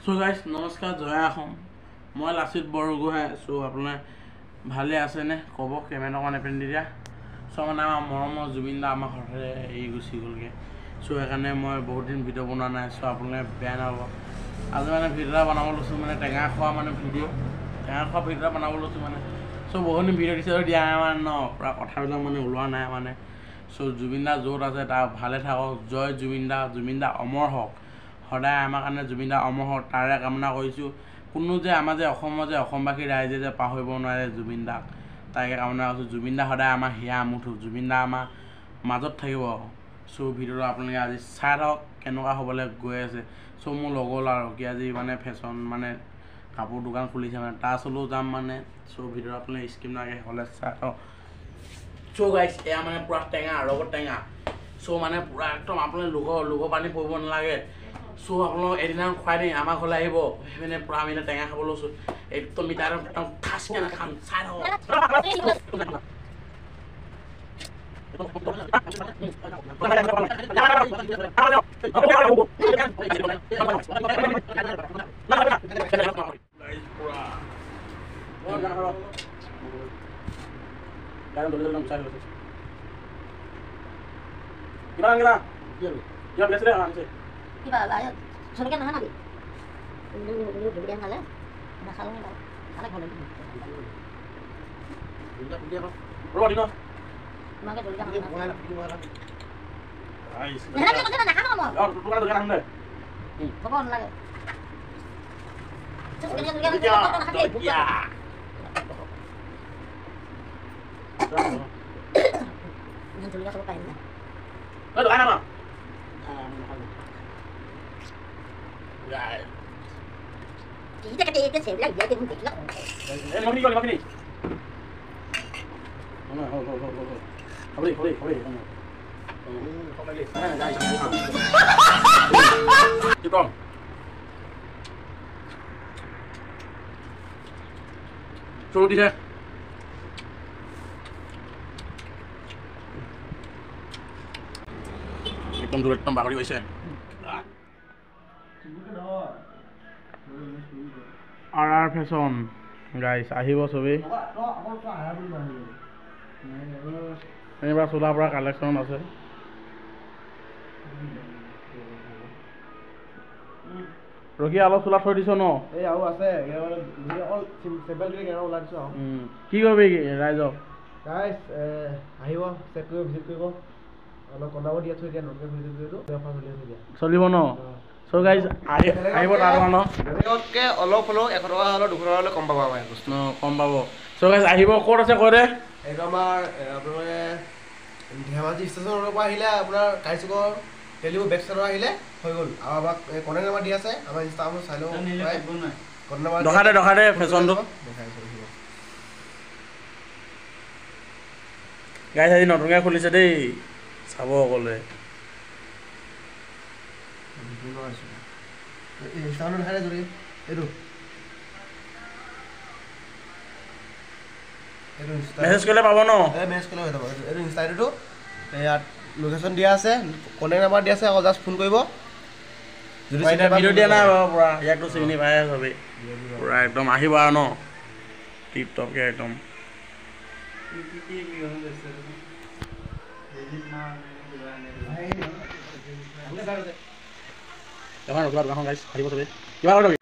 So guys নমস্কাৰ, জয় আহোম। মই লাচিত বৰগোহাঁই। চ' আপোনাৰ ভালে আছেনে ক'ব কেমেৰা অকণ এপেণ্ড দিয়া। চ' মানে আমাৰ মৰমৰ জুবিন দা আমাৰ ঘৰতে এৰি গুচি গ'লগৈ। চ' সেইকাৰণে মই বহুত দিন ভিডিঅ' বনোৱা নাই। চ' আপোনালোকে বেয়া নাপাব। আজি মানে ভিডিঅ' এটা বনাব লৈছোঁ, মানে টেঙা খোৱা ভিডিঅ' এটা বনাব লৈছোঁ মানে। চ' বহুত দিন ভিডিঅ' দিছে দিয়া নাই মানে ন, পূৰা কথাবিলাক মানে ওলোৱা নাই মানে। চ' জুবিন দা য'ত আছে তাৰ ভালে থাকক। জয় জুবিন দা অমৰ হওক। সদায় আমাৰ কাৰণে জুবিন দা অমৰ হওক তাৰে কামনা কৰিছোঁ। কোনো যে আমাৰ যে অসমবাসী ৰাইজে যে পাহৰিব নোৱাৰে জুবিন দাক, তাকে কামনা কৰিছোঁ। জুবিন দা সদায় আমাৰ হিয়া আমুঠো, জুবিন দা আমাৰ মাজত থাকিব। চ' ভিডিঅ'টো আপোনালোকে আজি চাই থাকক কেনেকুৱা হ'বলৈ গৈ আছে। চ' মোৰ লগৰ আৰু কি আজি মানে ফেশ্বন মানে কাপোৰ দোকান খুলিছে মানে, তাৰ ওচৰলৈও যাম মানে। চ' ভিডিঅ'টো আপোনালোকে স্কিপ নাকে হ'লে চাই থাকক। চ' গাইছ এয়া মানে পূৰা টেঙা, ৰবৰ টেঙা। চ' মানে পূৰা একদম আপোনালোকে লোভৰ পানী পৰিব নালাগে। চ' আপোনালোকক এদিনা খুৱাই দিম, আমাৰ ঘৰলৈ আহিব। সেইপিনে পূৰা আমি টেঙা খাব লৈছোঁ। একদম মিঠা একদম খাচকৈ নাখাম, চাই থাকক। Soalnya kan nahan nabi. Dulu dia ngalah. Masalahnya kalau anak boleh. Dia apa? Bro, dino. Maka dulu jangan. Ais. Nah, dia kan nak kamu mau. Oh, bukan dengan Anda. Pokoknya lagi. Terus dia Ya. Yang dulu kan lupain. Aduh, anak mah. Ya. Kita kata saya bilang dia pun tidak. Lima kini. Mana? Boleh. Kita. Suruh dia. একদম দূরে একদম বাগড়ি হয়েছে। আর ফেশন guys আহিব চবেই। এনেকুৱা চোলাৰ পৰা collection আছে। ৰখি অলপ চোলা থৈ দিছ ন? এই আৰু আছে কি কৰিবি ৰাইজক? গাইছ আহিব, চেক কৰিব, ভিজিট কৰিব। অলপ কন্দাব দিয়া থৈ দিয়া, নতুনকৈ ভিজিট কৰিলোঁ চলিব ন? চ' গাইজ আহিব তাৰ ন? বেলেগতকৈ অলপ হ'লেও 100 টকা হ'লেও 200 টকা হ'লেও কম পাব আমাৰ বস্তু। কম পাব। চ' গাইজ আহিব, ক'ত আছে কৈ দে? এইটো আমাৰ আপোনালোকে ধেমাজি ষ্টেচনৰ পৰা আহিলে আপোনাৰ কাইচুকৰ তেলিবোৰ বেক চাইডৰ আহিলে হৈ গ'ল। আৰু আমাক কণ্টেক্ট নাম্বাৰ দি আছে, আমাৰ ইনষ্টাগ্ৰামত চাই লওঁ। দোকানে ফেশ্বনটো গাইজ আজি নতুনকৈ খুলিছে দেই, চাব সকলোৱে। ইনষ্টাগ্ৰামত দেখাই যদি এইটো মেছেজ কৰিলে পাব ন? মেছেজ কৰিলে হৈ যাব। এইটো ইনষ্টাটো ইয়াত লোকেশ্যন দিয়া আছে, কণ্টেক্ট নাম্বাৰ দিয়া আছে, আকৌ জাষ্ট ফোন কৰিব। যদি ভিডিঅ' দিয়া নাই বাৰু পূৰা, ইয়াকতো চিনি পাই চবেই পূৰা একদম আহিব আৰু ন টিপ টপকৈ একদম। দোকান গাইছ আহিব চবেই। কিবা কৰি